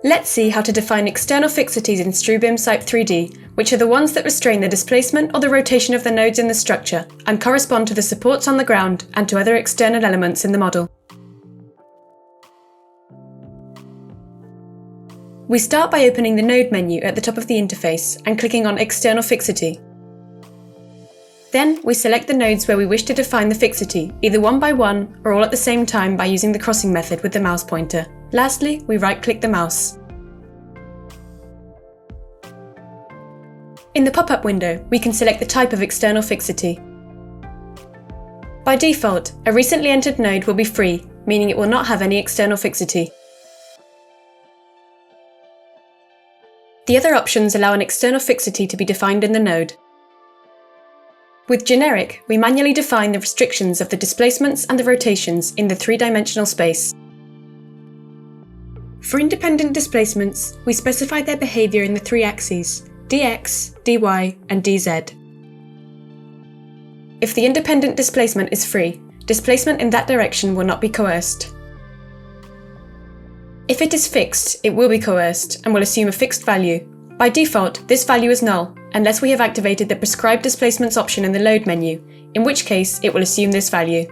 Let's see how to define external fixities in StruBIM CYPE 3D, which are the ones that restrain the displacement or the rotation of the nodes in the structure and correspond to the supports on the ground and to other external elements in the model. We start by opening the Node menu at the top of the interface and clicking on External Fixity. Then we select the nodes where we wish to define the fixity, either one by one or all at the same time by using the crossing method with the mouse pointer. Lastly, we right-click the mouse. In the pop-up window, we can select the type of external fixity. By default, a recently entered node will be free, meaning it will not have any external fixity. The other options allow an external fixity to be defined in the node. With generic, we manually define the restrictions of the displacements and the rotations in the three-dimensional space. For independent displacements, we specify their behavior in the three axes, dx, dy, and dz. If the independent displacement is free, displacement in that direction will not be coerced. If it is fixed, it will be coerced and will assume a fixed value. By default, this value is null, unless we have activated the Prescribed Displacements option in the Load menu, in which case it will assume this value.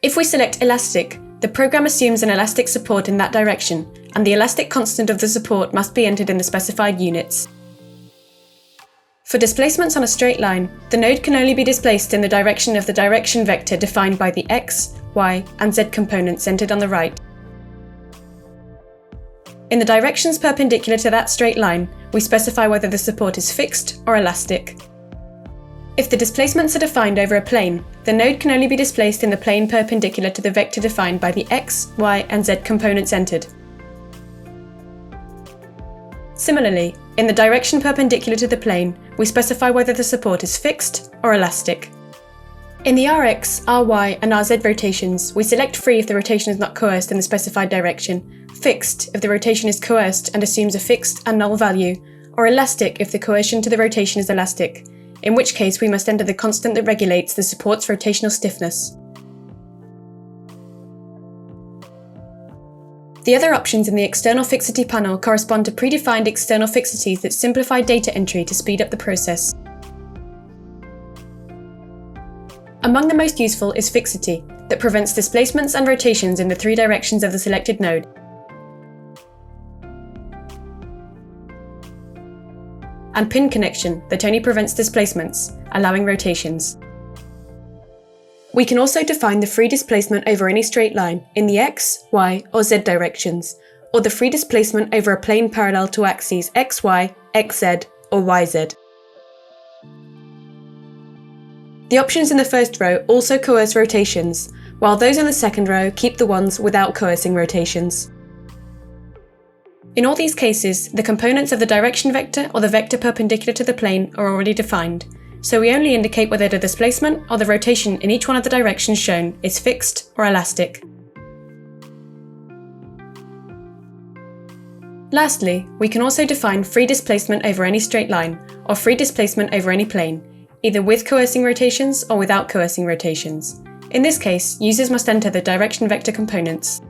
If we select Elastic, the program assumes an elastic support in that direction, and the elastic constant of the support must be entered in the specified units. For displacements on a straight line, the node can only be displaced in the direction of the direction vector defined by the x, y, and z components entered on the right. In the directions perpendicular to that straight line, we specify whether the support is fixed or elastic. If the displacements are defined over a plane, the node can only be displaced in the plane perpendicular to the vector defined by the x, y, and z components entered. Similarly, in the direction perpendicular to the plane, we specify whether the support is fixed or elastic. In the Rx, Ry, and Rz rotations, we select free if the rotation is not coerced in the specified direction, fixed if the rotation is coerced and assumes a fixed and null value, or elastic if the coercion to the rotation is elastic, in which case we must enter the constant that regulates the support's rotational stiffness. The other options in the external fixity panel correspond to predefined external fixities that simplify data entry to speed up the process. Among the most useful is fixity, that prevents displacements and rotations in the three directions of the selected node. And pin connection, that only prevents displacements, allowing rotations. We can also define the free displacement over any straight line in the x, y, or z directions, or the free displacement over a plane parallel to axes xy, xz, or yz. The options in the first row also coerce rotations, while those in the second row keep the ones without coercing rotations. In all these cases, the components of the direction vector or the vector perpendicular to the plane are already defined, so we only indicate whether the displacement or the rotation in each one of the directions shown is fixed or elastic. Lastly, we can also define free displacement over any straight line, or free displacement over any plane, either with coercing rotations or without coercing rotations. In this case, users must enter the direction vector components.